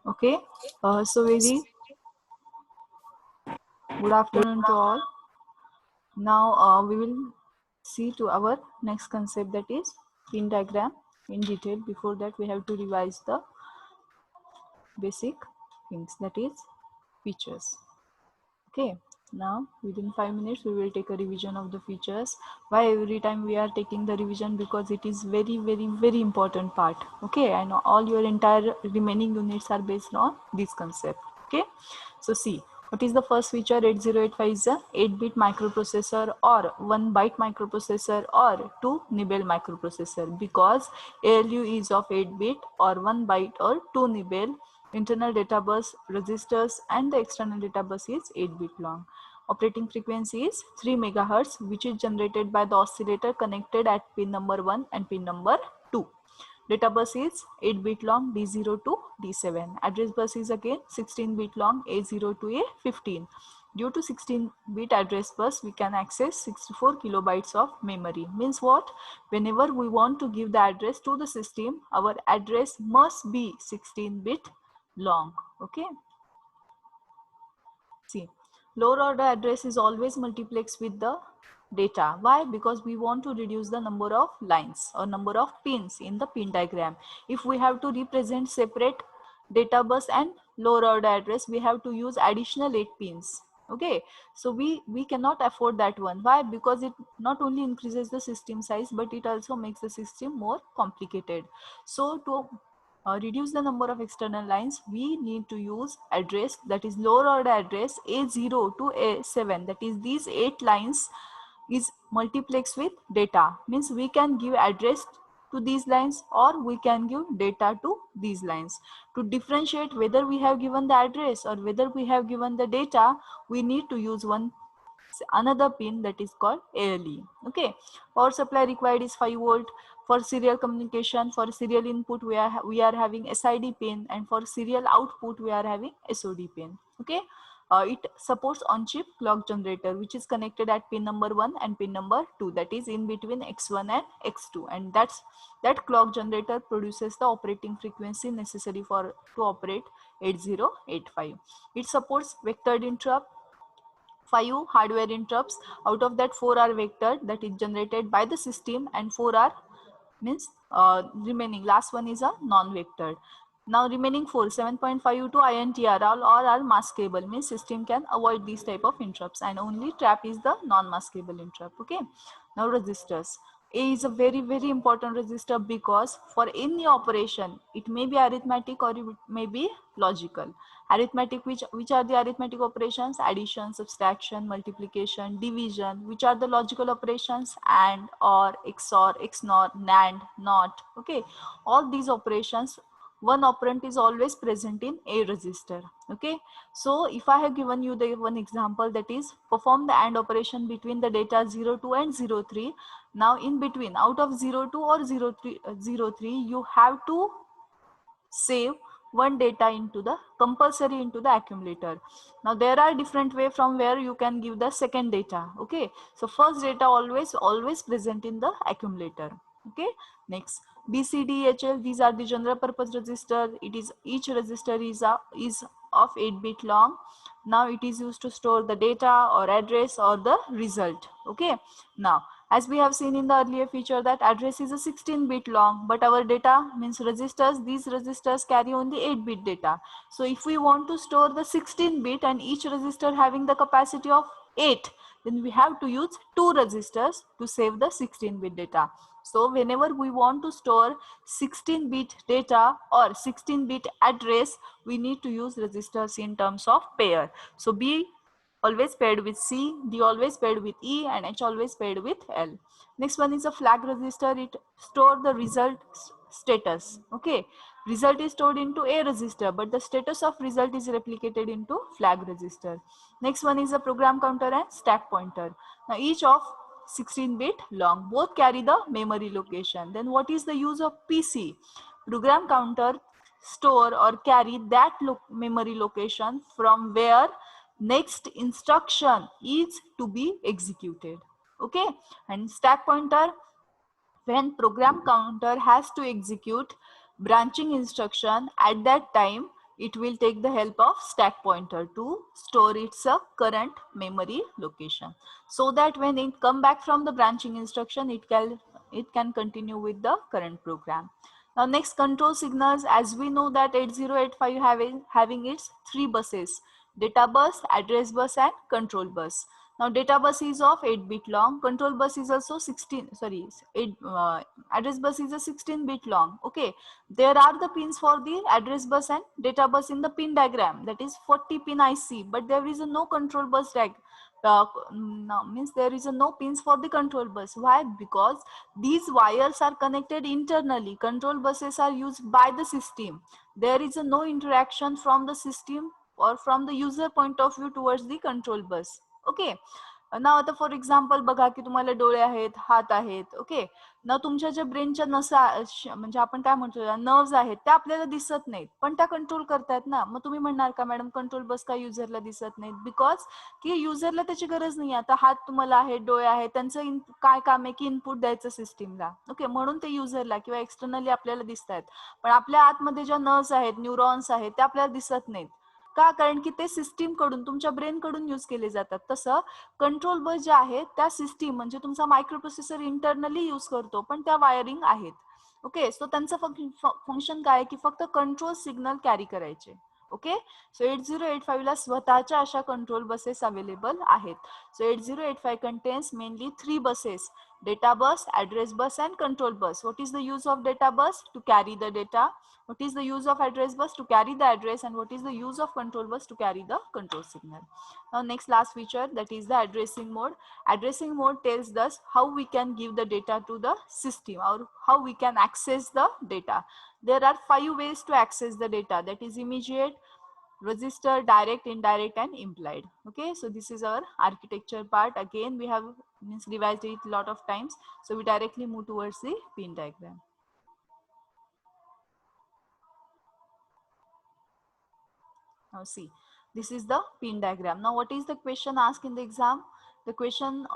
Okay, so very good afternoon to all. Now we will see to our next concept, that is pin diagram in detail. Before that, we have to revise the basic things, that is features. Okay, now within 5 minutes we will take a revision of the features. Why every time we are taking the revision? Because it is very important part. Okay, and all your entire remaining units are based on this concept. Okay, so see, what is the first feature? 8085 is a 8-bit microprocessor or 1 byte microprocessor or 2 nibble microprocessor, because ALU is of 8-bit or 1 byte or 2 nibble. Internal data bus registers and the external data bus is 8-bit long. Operating frequency is 3 MHz, which is generated by the oscillator connected at pin number 1 and pin number 2. Data bus is 8-bit long, D0 to D7. Address bus is again 16-bit long, A0 to A15. Due to 16-bit address bus, we can access 64 kilobytes of memory. Means what? Whenever we want to give the address to the system, our address must be 16-bit long. Okay, see, lower order address is always multiplexed with the data. Why? Because we want to reduce the number of lines or number of pins in the pin diagram. If we have to represent separate data bus and lower order address, we have to use additional 8 pins. Okay, so we cannot afford that one. Why? Because it not only increases the system size, but it also makes the system more complicated. So to reduce the number of external lines, we need to use address, that is lower order address A0 to A7, that is these 8 lines is multiplexed with data. Means we can give address to these lines or we can give data to these lines. To differentiate whether we have given the address or whether we have given the data, we need to use another pin, that is called ALE. Okay, power supply required is 5 volt. For serial communication, for serial input we are having SID pin, and for serial output we are having SOD pin. Okay, it supports on chip clock generator, which is connected at pin number 1 and pin number 2, that is in between X1 and X2, and that clock generator produces the operating frequency necessary for to operate 8085. It supports vectored interrupt, 5 hardware interrupts. Out of that, 4 are vectored, that is generated by the system, and 4 are means remaining last one is a non-vectored. Now remaining 4, 7.5 to INTR all are maskable, means system can avoid these type of interrupts, and only trap is the non-maskable interrupt. Okay, now registers. A is a very important register, because for any operation, it may be arithmetic or it may be logical. Arithmetic, which are the arithmetic operations? Addition, subtraction, multiplication, division. Which are the logical operations? And, or, XOR, XNOR, NAND, NOT. Okay, all these operations, one operand is always present in a register. Okay, so if I have given you the one example, that is perform the AND operation between the data 02 and 03. Now in between, out of 02 or 03, you have to save one data into the compulsory into the accumulator. Now there are different way from where you can give the second data. Okay, so first data always present in the accumulator. Okay, next BCDHL, these are the general purpose register. It is each register is of 8-bit long. Now it is used to store the data or address or the result. Okay, now as we have seen in the earlier feature that address is a 16-bit long, but our data means registers, these registers carry only 8-bit data. So if we want to store the 16-bit and each register having the capacity of 8, then we have to use 2 registers to save the 16-bit data. So whenever we want to store 16-bit data or 16-bit address, we need to use registers in terms of pair. So B always paired with C, D always paired with E, and H always paired with L. Next one is a flag register. It store the result status. Okay, result is stored into A register, but the status of result is replicated into flag register. Next one is a program counter and stack pointer. Now each of 16-bit long, both carry the memory location. Then what is the use of PC? Program counter store or carry that memory location from where next instruction is to be executed. Okay, and stack pointer, when program counter has to execute branching instruction, at that time it will take the help of stack pointer to store its current memory location, so that when it come back from the branching instruction, it can continue with the current program. Now next, control signals. As we know that 8085 having its three buses: data bus, address bus and control bus. Now data bus is of 8-bit long, control bus is also 16, sorry, 8, address bus is a 16-bit long. Okay, there are the pins for the address bus and data bus in the pin diagram, that is 40 pin IC, but there is a no control bus no, means there is a no pins for the control bus. Why? Because these wires are connected internally. Control buses are used by the system. There is a no interaction from the system or from the user point of view towards the control bus. Okay. नाव आता for example बघा की तुम्हाला डोळे आहेत, हात आहेत. Okay, ना तुमच्या ज्या ब्रेनच्या नसा म्हणजे आपण काय म्हणतो नर्व्स आहेत त्या आपल्याला दिसत नाहीत, पण त्या कंट्रोल करतात ना. मग तुम्ही म्हणणार का मॅडम कंट्रोल बस का युजरला दिसत नाहीत? बिकॉज की युजरला त्याची गरज नाही. आता हात तुम्हाला आहेत, डोळे आहेत, त्यांचं काय काम आहे की इनपुट द्यायचं सिस्टीमला. ओके, म्हणून ते युजरला किंवा एक्सटर्नली आपल्याला दिसत आहेत, पण आपल्या आतमध्ये ज्या नर्व्स आहेत, न्यूरॉन्स आहेत, त्या आपल्याला दिसत नाहीत. का? कारण की ते सिस्टीम कडून, तुमच्या ब्रेन कडून यूज केले जातात. तसं कंट्रोल बस जे आहे त्या सिस्टीम म्हणजे तुमचा मायक्रो प्रोसेसर इंटरनली यूज करतो, पण त्या वायरिंग आहेत. ओके, सो त्यांचं फंक्शन काय आहे की फक्त कंट्रोल सिग्नल कॅरी करायचे. ओके, सो 8085 ला स्वतःच्या अशा कंट्रोल बसेस अवेलेबल आहेत. सो 8085 contains mainly three buses: data bus, address bus and control bus. What is the use of data bus? To carry the data. What is the use of address bus? To carry the address. And what is the use of control bus? To carry the control signal. Now next last feature, that is the addressing mode. Addressing mode tells us how we can give the data to the system or how we can access the data. There are 5 ways to access the data, that is immediate, register, direct, indirect and implied. Okay, so this is our architecture part. Again we have revised it a lot of times, so we directly move towards the pin diagram. Now see, this is the pin diagram. Now what is the question asked in the exam? The question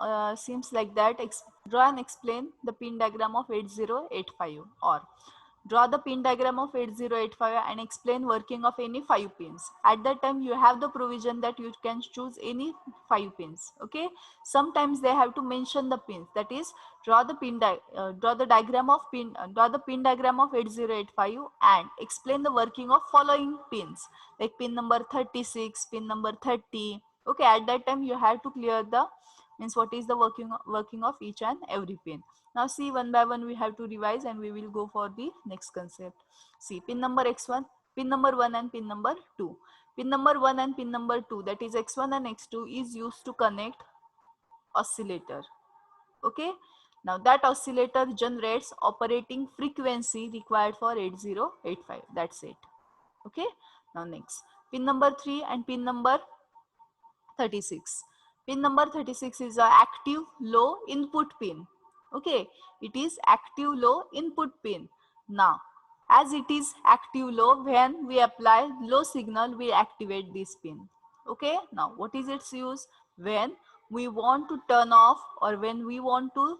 seems like that: draw and explain the pin diagram of 8085, or draw the pin diagram of 8085 and explain working of any 5 pins. At that time you have the provision that you can choose any 5 pins. Okay, sometimes they have to mention the pins, that is draw the diagram of pin diagram of 8085 and explain the working of following pins, like pin number 36, pin number 30. Okay, at that time you have to clear the means what is the working of each and every pin. Now see, one by one we have to revise and we will go for the next concept. See, pin number X1, pin number 1 and pin number 2. Pin number 1 and pin number 2, that is X1 and X2, is used to connect oscillator. Okay, now that oscillator generates operating frequency required for 8085. That's it. Okay, now next, pin number 3 and pin number 36. Pin number 36 is a active low input pin. Okay, it is active low input pin. Now, as it is active low, when we apply low signal, we activate this pin. Okay, now what is its use? When we want to turn off or when we want to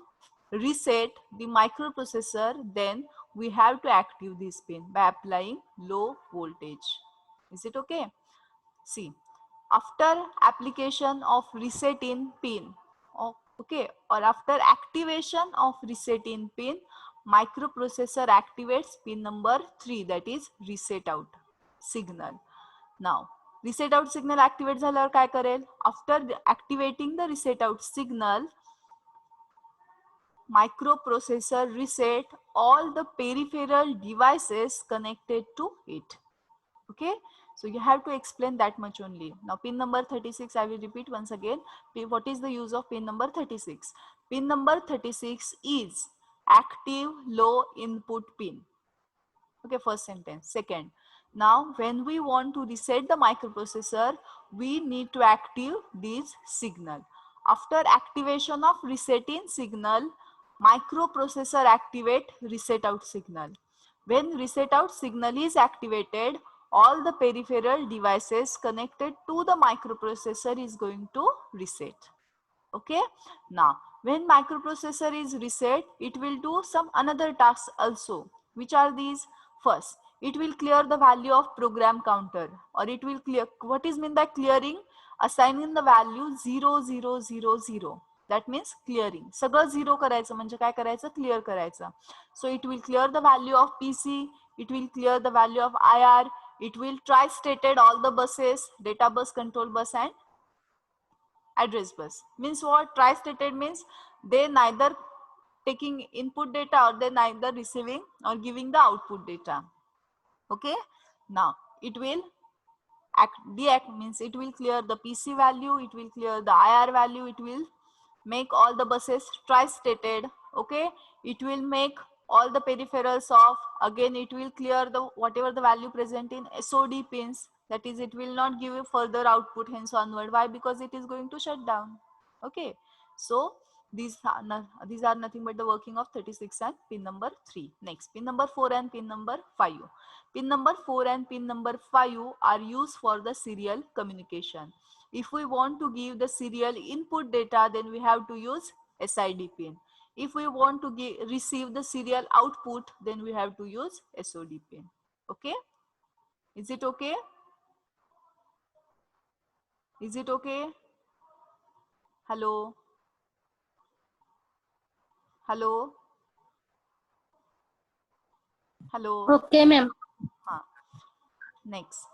reset the microprocessor, then we have to active this pin by applying low voltage. Is it okay? See, after application of reset in pin, okay, or after activation of reset in pin, microprocessor activates pin number 3, that is reset out signal. Now reset out signal activate झाल्यावर काय करेल? After activating the reset out signal, microprocessor reset all the peripheral devices connected to it. Okay, so you have to explain that much only. Now pin number 36, I will repeat once again. What is the use of pin number 36? Pin number 36 is active low input pin. Okay, first sentence. Second, now when we want to reset the microprocessor, we need to active this signal. After activation of resetting signal, microprocessor activate reset out signal. When reset out signal is activated, all the peripheral devices connected to the microprocessor is going to reset. Okay, now when microprocessor is reset, it will do some another tasks also. Which are these? First, It will clear the value of program counter, or it will clear, what is mean by clearing? Assigning the value 0 0 0 0. That means clearing. सगळं zero करायचं म्हणजे काय करायचं? Clear करायचं. So it will clear the value of PC, it will clear the value of IR, it will tri-stated all the buses, data bus, control bus and address bus. Means what? Tri-stated means they neither taking input data or they neither receiving or giving the output data. Okay, now it will deact means it will clear the PC value, it will clear the IR value, it will make all the buses tri-stated. Okay, it will make all the peripherals off. Again, it will clear the whatever the value present in SOD pins, that is it will not give you further output hence onward. Why? Because it is going to shut down. Okay, so these are nothing but the working of 36 and pin number 3. Next, pin number 4 and pin number 5. Pin number 4 and pin number 5 are used for the serial communication. If we want to give the serial input data, then we have to use SID pin. If we want to receive the serial output, then we have to use SOD pin. Okay? Is it okay? Is it okay? Hello? Hello? Hello? Okay, ma'am. Next.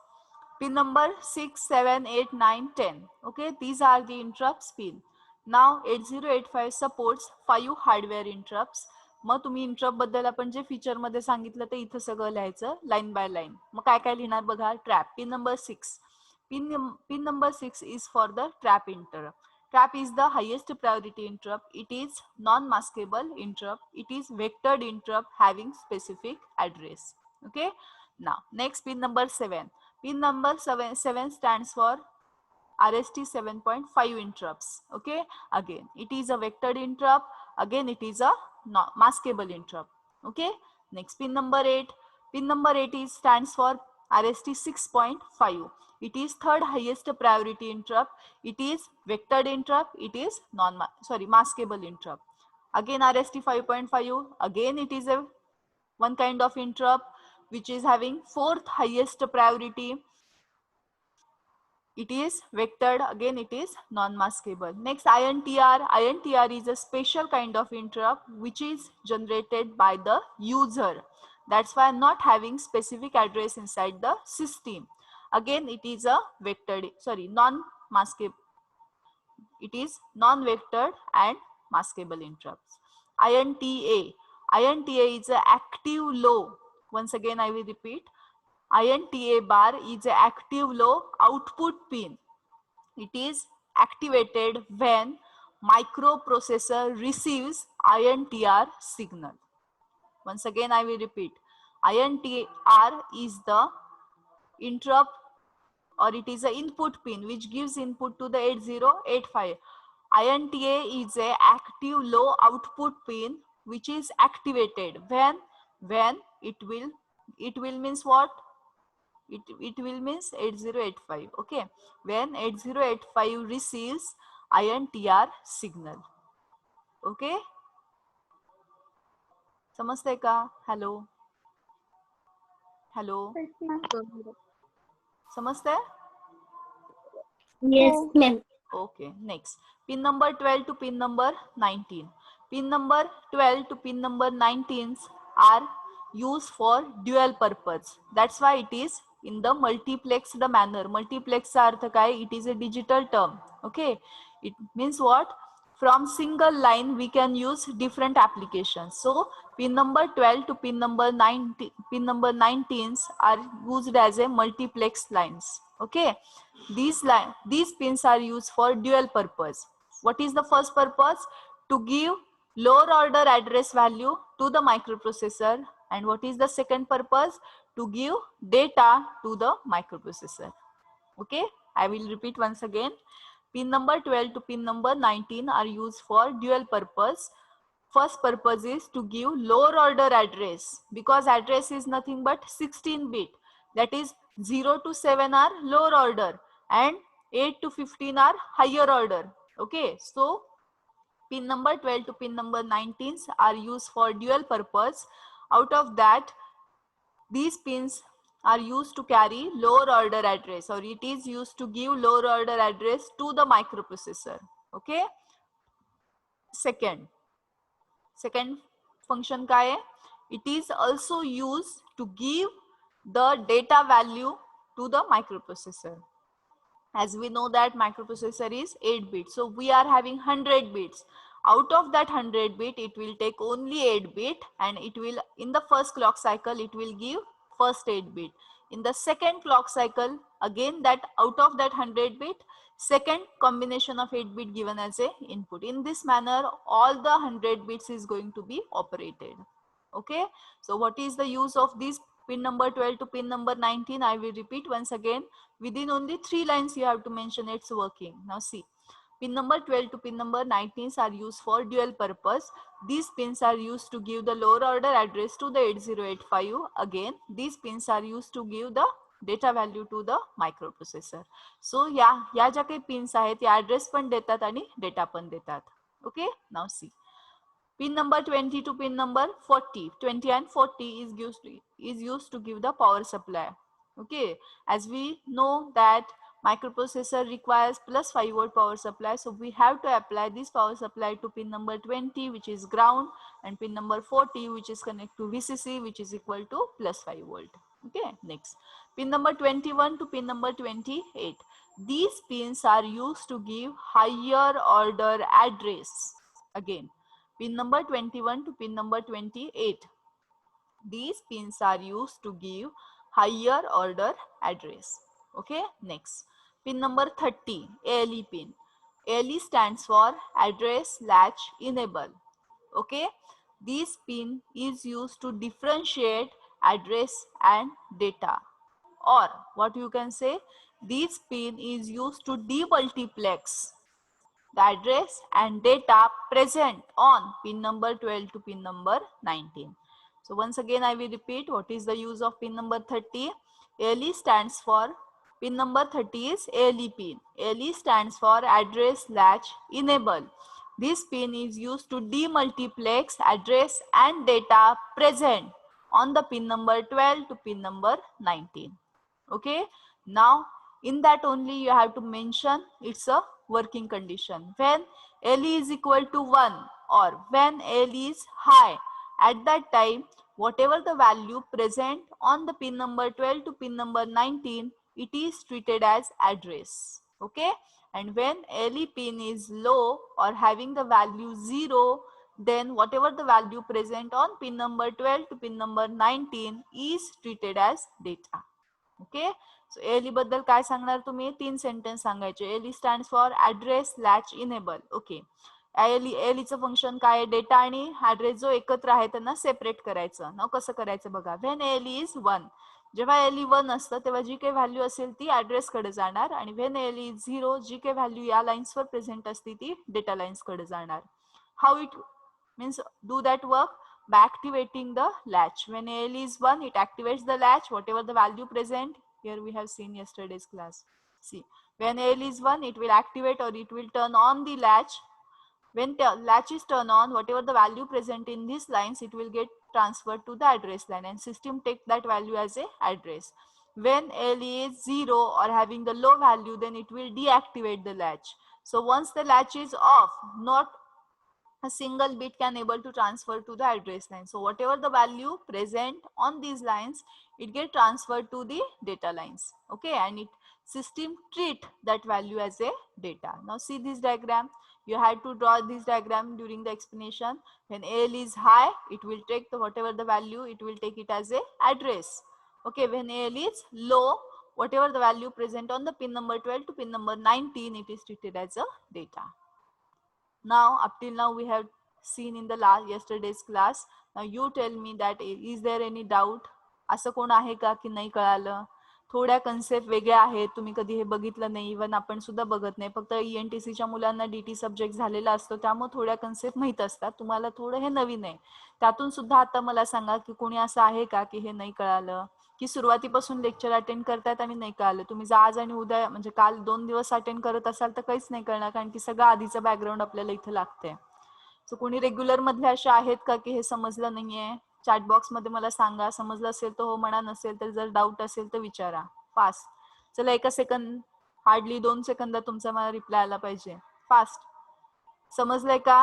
Pin number 6, 7, 8, 9, 10. Okay, these are the interrupts pin. Now 8085 supports 5 hardware interrupts. मग तुम्ही interrupt बद्दल आपण जे feature मध्ये सांगितलं ते इथं सगळं लिहायचं line by line. मग काय काय लिहिणार बघा. Trap pin number 6. Pin number 6 is for the trap interrupt. Trap is the highest priority interrupt. It is non-maskable interrupt. It is vectored interrupt having specific address. Okay. Now next, pin number 7. Pin number 7 stands for RST 7.5 interrupts. Okay, again it is a vectored interrupt. Again it is a maskable interrupt. Okay, next, pin number 8. Pin number 8 stands for RST 6.5. It is third highest priority interrupt. It is vectored interrupt. It is maskable interrupt. Again RST 5.5. Again it is a one kind of interrupt which is having fourth highest priority. It is vectored. Again it is non-maskable. Next, INTR. INTR is a special kind of interrupt which is generated by the user. That's why not having specific address inside the system. Again it is a vectored, non-maskable. It is non-vectored and maskable interrupts. INTA. INTA is a active low. Once again I will repeat. INTA bar is an active low output pin. It is activated when microprocessor receives INTR signal. Once again I will repeat. INTR is the interrupt, or it is an input pin which gives input to the 8085. INTA is a active low output pin which is activated when it will means what? It will means 8085. Okay, when 8085 receives INTR signal. Okay, समजते का? Hello, hello, समजते? Yes, ma'am. Okay, next, pin number 12 to pin number 19. Pin number 12 to pin number 19 are used for dual purpose. That's why it is in the multiplexed manner. Multiplex अर्थ काय? It is a digital term. Okay, it means what? From single line we can use different applications. So pin number 12 to pin number 19, pin number 19 are used as a multiplex lines. Okay, these pins are used for dual purpose. What is the first purpose? To give lower order address value to the microprocessor. And what is the second purpose? To give data to the microprocessor. Okay, I will repeat once again. Pin number 12 to pin number 19 are used for dual purpose. First purpose is to give lower order address, because address is nothing but 16 bit. That is 0 to 7 are lower order and 8 to 15 are higher order. Okay, so pin number 12 to pin number 19 are used for dual purpose. Out of that, These pins are used to carry lower order address, or it is used to give lower order address to the microprocessor. Okay. Second function काय है? It is also used to give the data value to the microprocessor. As we know that microprocessor is 8 bits, so we are having 100 bits. Out of that 100 bit, it will take only 8 bit, and it will, in the first clock cycle, it will give first 8 bit. In the second clock cycle, again that out of that 100 bit, second combination of 8 bit given as a input. In this manner, all the 100 bits is going to be operated. Okay, so what is the use of this pin number 12 to pin number 19? I will repeat once again. Within only 3 lines you have to mention its working. Now see, pin number 12 to pin number 19 are used for dual purpose. These pins are used to give the lower order address to the 8085. Again, these pins are used to give the data value to the microprocessor. So या ज्या काही pins आहेत या address पण देतात आणि data पण देतात. Okay, now see. Pin number 20 to pin number 40. 20 and 40 is used to give the power supply. Okay, as we know that microprocessor requires plus 5 volt power supply, so we have to apply this power supply to pin number 20, which is ground, and pin number 40, which is connected to VCC, which is equal to plus 5 volt. Okay, next pin number 21 to pin number 28. These pins are used to give higher order address. Again, pin number 21 to pin number 28. These pins are used to give higher order address. Okay, next pin number 30, ALE pin. ALE stands for address latch enable. Okay, this pin is used to differentiate address and data, or what you can say, this pin is used to demultiplex the address and data present on pin number 12 to pin number 19. So once again I will repeat what is the use of pin number 30. ALE stands for, pin number 30 is ALE pin. ALE stands for address latch enable. This pin is used to demultiplex address and data present on the pin number 12 to pin number 19. Okay, now in that only you have to mention it's a working condition. When LE is equal to 1 or when LE is high, at that time whatever the value present on the pin number 12 to pin number 19, it is treated as address. Okay, and when LE pin is low or having the value 0, then whatever the value present on pin number 12 to pin number 19 is treated as data. Okay, so ALE बद्दल काय सांगणार तुम्ही? 3 sentence सांगायचे. ALE stands for address latch enable. Okay, ALEचं function काय आहे? Data आणि address जो एकत्र आहे त्यांना सेपरेट करायचं. नाव कसं करायचं बघा. व्हेन ALE इज 1, जेव्हा ALE 1 असतं तेव्हा जी काही व्हॅल्यू असेल ती ऍड्रेस कडे जाणार, आणि व्हेन ALE इज 0, जी काही व्हॅल्यू या लाईन्सवर प्रेझेंट असते ती डेटा लाईन्स कडे जाणार. How it means do that work? By activating the latch. When ALE is 1, it activates the latch, whatever the value present. Here we have seen yesterday's class. See, when ALE is 1, it will activate or it will turn on the latch. When the latch is turned on, whatever the value present in these lines, it will get transferred to the address line, and system take that value as a address. When ALE is 0 or having the low value, then it will deactivate the latch. So once the latch is off, not a single bit can able to transfer to the address line. So whatever the value present on these lines, it get transferred to the data lines. Okay, and it system treat that value as a data. Now see this diagram. You had to draw this diagram during the explanation. When AL is high, it will take the whatever the value, it will take it as a address. Okay, when AL is low, whatever the value present on the pin number 12 to pin number 19, it is treated as a data. Now up till now we have seen in the yesterday's class. Now you tell me that is there any doubt? असं कोण आहे का की नाही कळालं? थोड्या concept वेगळ्या आहेत, तुम्ही कधी हे बघितलं नाही, इव्हन आपण सुद्धा बघत नाही. फक्त ENTCच्या मुलांना DT सब्जेक्ट झालेला असतो, त्यामुळे थोड्या कन्सेप्ट माहित असतात. तुम्हाला थोडं हे नवीन आहे. त्यातून सुद्धा आता मला सांगा की कोणी असं आहे का की हे नाही कळालं, की सुरुवातीपासून लेक्चर अटेंड करतात आणि नाही कळालं? तुम्ही जर आज आणि उद्या म्हणजे काल 2 दिवस अटेंड करत असाल तर काहीच नाही कळणार, कारण की सगळं आधीचं बॅकग्राऊंड आपल्याला इथे लागतंय. सो कोणी रेग्युलर मधले असे आहेत का की हे समजलं नाहीये? चॅट बॉक्स मध्ये मला सांगा. समजलं असेल तर हो म्हणा, नसेल तर जर डाऊट असेल तर विचारा. फास्ट. चला 1 सेकंद, हार्डली 2 सेकंदात तुमचा मला रिप्लाय आला पाहिजे. फास्ट. समजलंय का?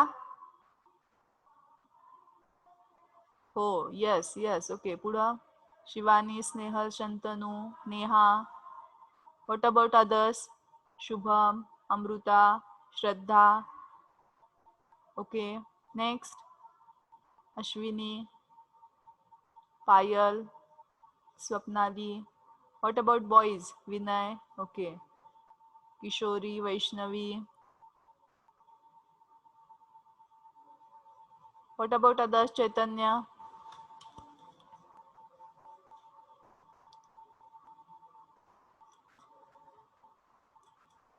हो, यस यस. ओके, पुढं Shivani, Snehal, Shantanu, Neha. What about others? Shubham, Amrita, Shraddha. Okay, next Ashwini, Payal, Swapnali. What about boys? Vinay. Okay, Kishori, Vaishnavi. What about others? Chaitanya.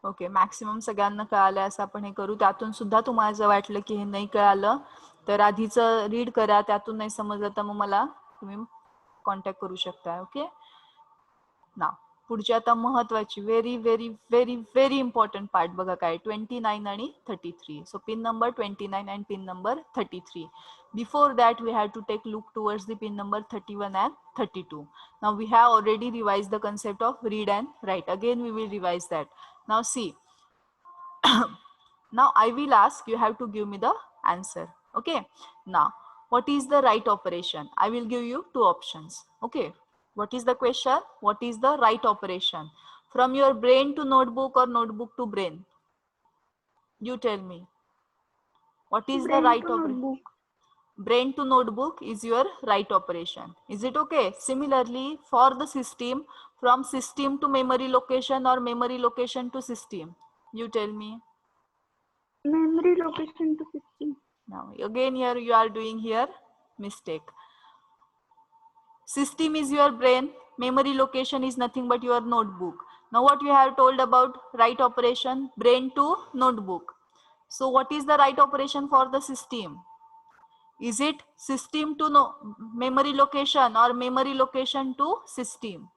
Okay, maximum सगळ्यांना कळालं असं आपण हे करू. त्यातून सुद्धा तुम्हाला जर वाटलं की हे नाही कळालं तर आधीचं रीड करा. त्यातून नाही समजलं तर मग मला तुम्ही कॉन्टॅक्ट करू शकता. ओके, ना पुढची आता महत्वाची very very very very important part बघा काय, 29 आणि 33. So pin number 29 and pin number 33. Before that we have to take look towards the pin number 31 and 32. Now we have already revised the concept of read and write. Again we will revise that. Now see, now I will ask, you have to give me the answer. Okay, now what is the right operation? I will give you 2 options. Okay, what is the question? What is the right operation? From your brain to notebook or notebook to brain? You tell me. What is the right operation? Brain to notebook is your right operation. Is it okay? Similarly, for the system, from system to memory location or memory location to system? You tell me. Memory location to system. Now again here you are doing here mistake. System is your brain, memory location is nothing but your notebook. Now what we have told about right operation? Brain to notebook. So what is the right operation for the system? Is it system to memory location or memory location to system?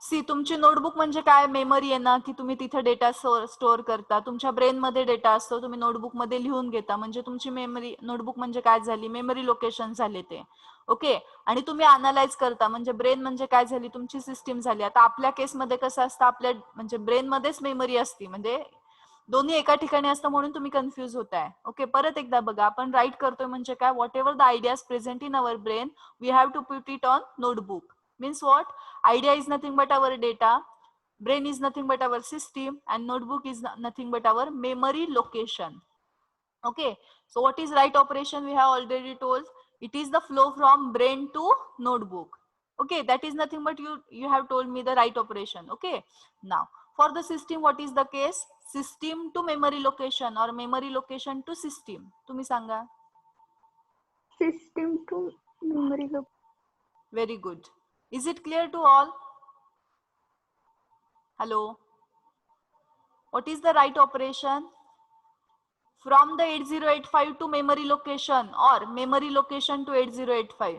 सी, तुमची notebook म्हणजे काय? Memory आहे ना, की तुम्ही तिथे data store करता. तुमच्या ब्रेन मध्ये डेटा असतो, तुम्ही नोटबुक मध्ये लिहून घेता. म्हणजे तुमची मेमरी, नोटबुक म्हणजे काय झाली? मेमरी लोकेशन झाले ते. ओके, आणि तुम्ही अनालाइज करता. म्हणजे ब्रेन म्हणजे काय झाली? तुमची सिस्टीम झाली. आता आपल्या केसमध्ये कसं असतं, आपल्या म्हणजे ब्रेन मध्येच मेमरी असते, म्हणजे दोन्ही एका ठिकाणी असतं, म्हणून तुम्ही कन्फ्युज होताय. ओके, परत एकदा बघा. आपण राईट करतोय म्हणजे काय? Whatever the ideas present in our brain, we have to put it on notebook. Means what? Idea is nothing but our data, brain is nothing but our system, and notebook is nothing but our memory location. Okay, so what is right operation? We have already told, it is the flow from brain to notebook. Okay, that is nothing but you have told me the right operation. Okay, now for the system, what is the case? System to memory location or memory location to system. तुम्ही सांगा. System to memory location. Very good. Is it clear to all? Hello. What is the right operation? From the 8085 to memory location or memory location to 8085?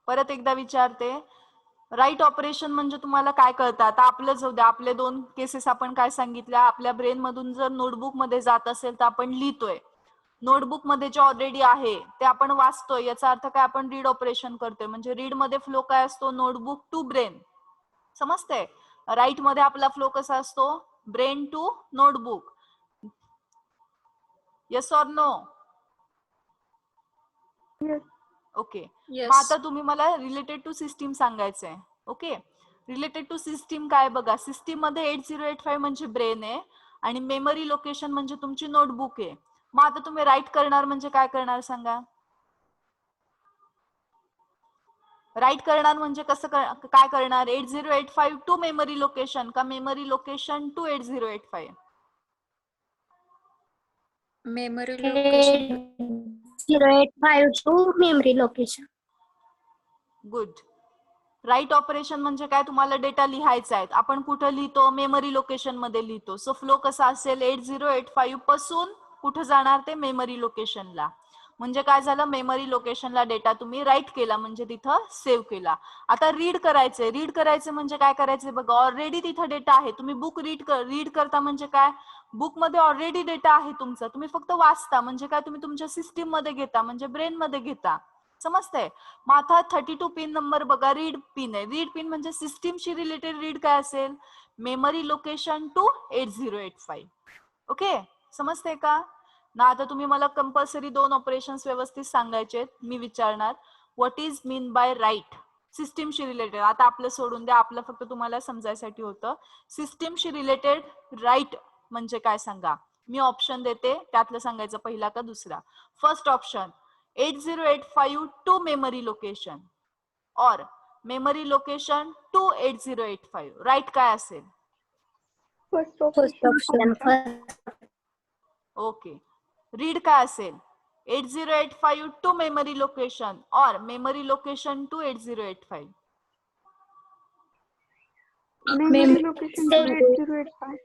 परत एकदा विचारते. Right operation म्हणजे तुम्हाला काय कळतं? आता आपलं जाऊ द्या, आपले 2 केसेस आपण काय सांगितल्या. आपल्या ब्रेन मधून जर नोटबुक मध्ये जात असेल तर आपण लिहितोय. नोटबुक मध्ये जे ऑलरेडी आहे ते आपण वाचतोय. याचा अर्थ काय? आपण रीड ऑपरेशन करतोय. म्हणजे रीड मध्ये फ्लो काय असतो? Notebook to brain. समजते? राईट मध्ये आपला फ्लो कसा असतो? Brain to notebook. Yes or no? Yes. Okay, आता तुम्ही मला रिलेटेड टू सिस्टीम सांगायचंय. ओके, रिलेटेड टू सिस्टीम काय बघा. सिस्टीम मध्ये 8085 म्हणजे ब्रेन आहे आणि मेमरी लोकेशन म्हणजे तुमची नोटबुक आहे. मग आता तुम्ही राईट करणार म्हणजे काय करणार सांगा. राईट करणार म्हणजे कसं काय करणार? 8085 टू मेमरी लोकेशन का memory location to 8085? Memory location. 085 to memory location. Good. Write operation म्हणजे काय? तुम्हाला डेटा लिहायचा आहे. आपण कुठं लिहितो? मेमरी लोकेशन मध्ये लिहितो. सो फ्लो कसा असेल? 8085 पासून कुठं जाणार? ते मेमरी लोकेशनला. म्हणजे काय झालं, मेमरी लोकेशनला डेटा तुम्ही राईट केला म्हणजे तिथं सेव्ह केला. आता रीड करायचंय. रीड करायचं म्हणजे काय करायचंय बघा, ऑलरेडी तिथं डेटा आहे. तुम्ही बुक रीड करता म्हणजे काय, बुक मध्ये ऑलरेडी डेटा आहे तुमचा, तुम्ही फक्त वाचता म्हणजे काय, तुम्ही तुमच्या सिस्टीम मध्ये घेता म्हणजे ब्रेन मध्ये घेता. समजतंय. मग आता 32 पिन नंबर बघा, रीड पिन आहे. रीड पिन म्हणजे सिस्टीमशी रिलेटेड रीड काय असेल, मेमरी लोकेशन टू 8085. ओके, समजतंय का ना. आता तुम्ही मला कंपल्सरी 2 ऑपरेशन्स व्यवस्थित सांगायचे. मी विचारणार what is mean by right, सिस्टीमशी रिलेटेड. आता आपलं सोडून द्या, आपलं फक्त तुम्हाला समजायसाठी होतं. सिस्टीमशी रिलेटेड राईट म्हणजे काय सांगा. मी ऑप्शन देते, त्यातलं सांगायचं पहिला का दुसरा. First option 8085 to memory location और मेमरी लोकेशन टू 8085. राईट काय असेल. First First option. option. Okay. Read काय असेल, 8085 टू मेमरी लोकेशन और memory location to 8085. Memory location to 8085.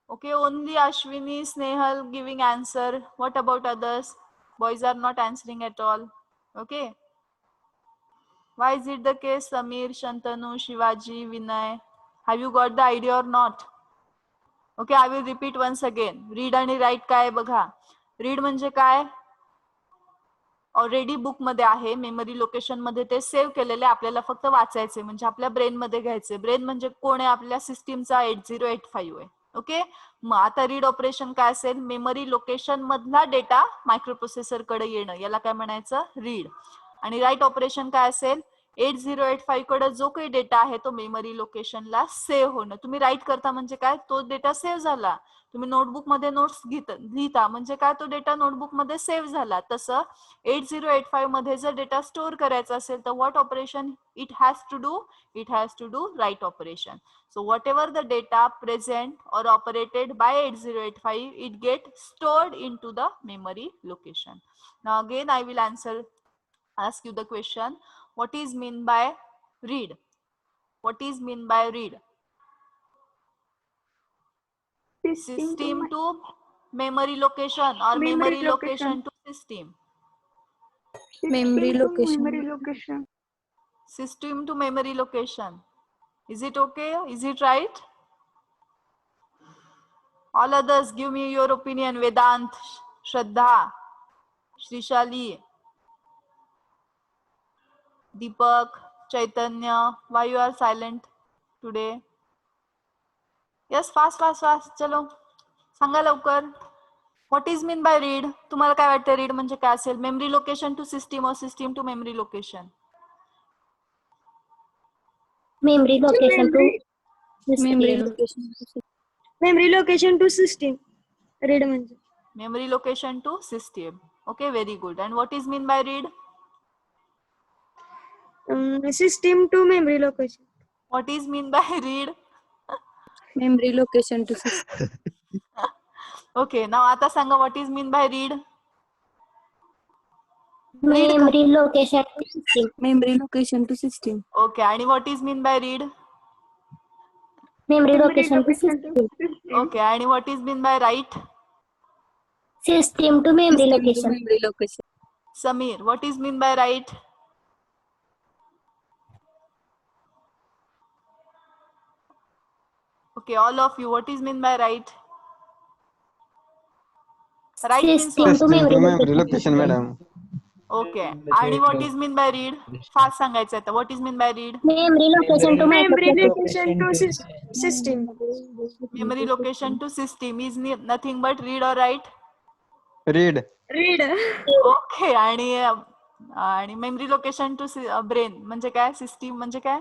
Okay, only Ashwini, Snehal giving answer. What about others? Boys are not answering at all. Okay. Why is it the case? Samir, Shantanu, Shivaji, Vinay. Have you got the idea or not? Okay, I will repeat once again. Read आणि write काय बघा. Read म्हणजे काय, already book मध्ये आहे, memory location मध्ये ते save केलेले, आपल्याला फक्त वाचायचे म्हणजे आपल्या ब्रेन मध्ये घ्यायचे. ब्रेन म्हणजे कोण आहे, आपल्या सिस्टीमचा 8085 आहे. ओके. मग आता रीड ऑपरेशन काय असेल, मेमरी लोकेशन मधला डेटा मायक्रोप्रोसेसर कडे येणं, याला काय म्हणायचं, रीड. आणि राईट ऑपरेशन काय असेल, 8085 कडे जो काही डेटा आहे तो मेमरी लोकेशनला सेव्ह होणं. तुम्ही राईट करता म्हणजे काय, तो डेटा सेव्ह झाला. तुम्ही नोटबुक मध्ये नोट्स लिहिता म्हणजे काय, तो डेटा नोटबुक मध्ये सेव्ह झाला. तसं 8085 मध्ये जर डेटा स्टोअर करायचा असेल तर what operation it has to do, it has to do write operation. So whatever the data present or operated by 8085, it get stored into the memory location. Now again I will ask you the question, what is mean by read? What is mean by read? System to memory location or memory location to system. Memory location. Memory location. System to memory location. Is it okay? Is it right? All others give me your opinion. Vedant, Shraddha, Shrishali, Deepak, Chaitanya. Why you are silent today? Yes, fast. चलो सांगा लवकर. What is mean by read? तुम्हाला काय वाटतं read म्हणजे काय असेल? Memory location to system or system to memory location? Memory location to Memory location. memory location to system. Read म्हणजे Memory location to system. Okay, very good. And what is mean by read? system to memory location. What is mean by read? Memory location to system. Okay, now आता सांगा what is mean by read? Memory location to system. Memory location to system. Okay, आणि what is mean by read? Memory location to system. Okay, आणि what is mean by write? System to memory System to location. memory location. Samir, what is mean by write? Okay, all of you, what is mean by write? Write means System what? to memory location, madam. Okay, आणि what is mean by read? Fast सांगायचं आता. What is mean by read? Memory location to Memory microprocessor. location to system. Memory location to system is nothing but read or write. Read. Read. Okay, आणि memory location to brain म्हणजे काय, system म्हणजे काय?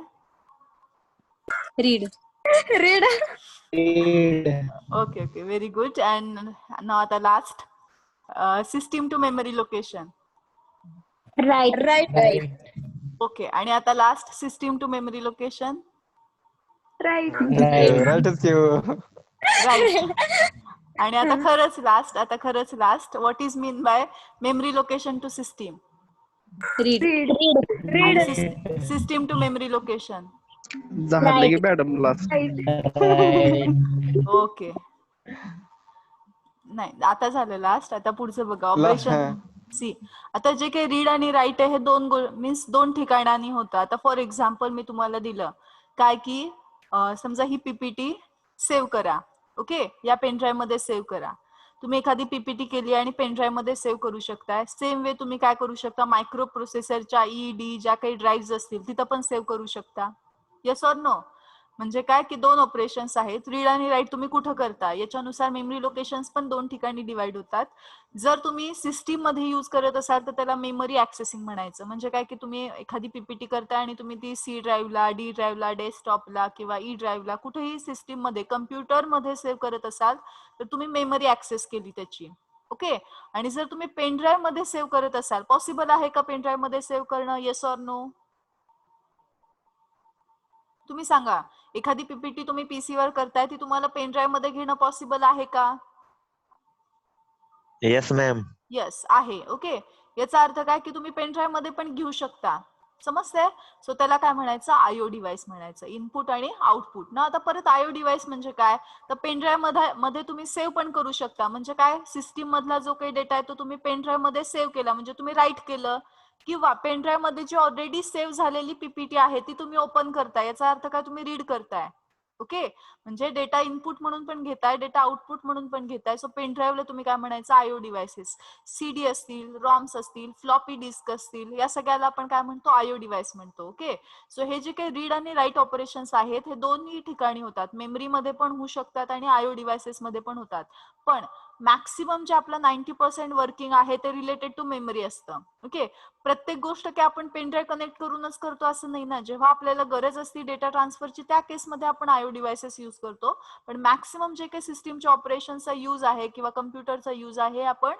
Read. Read. Okay, very good. And now the last, system to memory location. Right. Right. Okay, आणि आता last system to memory location. Right. Rightच की हो. राईट. आणि आता खरंच last what is mean by memory location to system? Read. Read. System to memory location. झालं की मॅडम लास्ट. ओके, नाही आता झालं लास्ट. आता पुढचं बघा, ऑपरेशन सी आता जे काही रीड आणि राईट आहे हे दोन मीन्स दोन ठिकाणांनी होतं. आता फॉर एक्झाम्पल मी तुम्हाला दिलं काय की समजा ही पीपीटी सेव्ह करा. ओके, या पेनड्राईव्ह मध्ये सेव्ह करा. तुम्ही एखादी पीपीटी केली आणि पेनड्राईव्ह मध्ये सेव्ह करू शकताय. सेम वे तुम्ही काय करू शकता, मायक्रो प्रोसेसरच्या ईडी ज्या काही ड्राईव्ह असतील तिथं पण सेव्ह करू शकता. Yes or no? म्हणजे काय की दोन ऑपरेशन्स आहेत, रीड आणि राईट तुम्ही कुठं करता याच्यानुसार मेमरी लोकेशन्स पण दोन ठिकाणी डिवाइड होतात. जर तुम्ही सिस्टीम मध्ये यूज करत असाल तर त्याला मेमरी ऍक्सेसिंग म्हणायचं. म्हणजे काय की तुम्ही एखादी पीपीटी करताय आणि तुम्ही ती सी ड्राईव्हला, डी ड्राईव्हला, डेस्कटॉपला किंवा ई ड्राईव्हला कुठेही सिस्टीम मध्ये कम्प्युटर मध्ये सेव्ह करत असाल तर तुम्ही मेमरी ऍक्सेस केली त्याची. ओके, आणि जर तुम्ही पेन ड्राईव्ह मध्ये सेव्ह करत असाल, पॉसिबल आहे का पेन ड्राईव्ह मध्ये सेव्ह करणं? Yes or no? तुम्ही सांगा, एखादी पीपीटी तुम्ही पीसी वर करताय ती तुम्हाला पेन ड्राईव्ह मध्ये घेणं पॉसिबल आहे का? Yes ma'am. येस आहे. ओके, याचा अर्थ काय की तुम्ही पेन ड्राईव्ह मध्ये पण घेऊ शकता. समजतंय? सो त्याला काय म्हणायचं, आयओ डिव्हाइस म्हणायचं. इनपुट आणि आउटपुट ना. आता परत आयओ डिव्हाइस म्हणजे काय, तर पेन ड्राईव्ह मध्ये तुम्ही सेव्ह पण करू शकता. म्हणजे काय, सिस्टीम मधला जो काही डेटा आहे तो तुम्ही पेन ड्राईव्ह मध्ये सेव्ह केला म्हणजे तुम्ही राईट केलं, किंवा पेन ड्राईव्ह मध्ये जी ऑलरेडी सेव्ह झालेली पीपीटी आहे ती तुम्ही ओपन करताय. याचा अर्थ काय, तुम्ही रीड करताय. ओके, म्हणजे डेटा इनपुट म्हणून पण घेताय, डेटा आउटपुट म्हणून पण घेताय. सो पेन ड्राईव्हला तुम्ही काय म्हणायचं, आयओ डिव्हाइसेस. सीडी असतील, रॉम्स असतील, फ्लॉपी डिस्क असतील, या सगळ्याला आपण काय म्हणतो, आयओ डिव्हाइस म्हणतो. ओके, सो हे जे काही रीड आणि राईट ऑपरेशन्स आहेत हे दोन्ही ठिकाणी होतात. मेमरी मध्ये पण होऊ शकतात आणि आयओ डिव्हाइसेस मध्ये पण होतात. पण मॅक्सिमम जे आपलं 90% वर्किंग आहे ते रिलेटेड टू मेमरी असतं. ओके, प्रत्येक गोष्ट की आपण पेन ड्राईव्ह कनेक्ट करूनच करतो असं नाही ना. जेव्हा आपल्याला गरज असते डेटा ट्रान्सफरची त्या केसमध्ये आपण आयओ डिव्हाइसेस यूज करतो. पण मॅक्सिमम जे काही सिस्टीमच्या ऑपरेशनचा यूज आहे किंवा कम्प्युटरचा यूज आहे आपण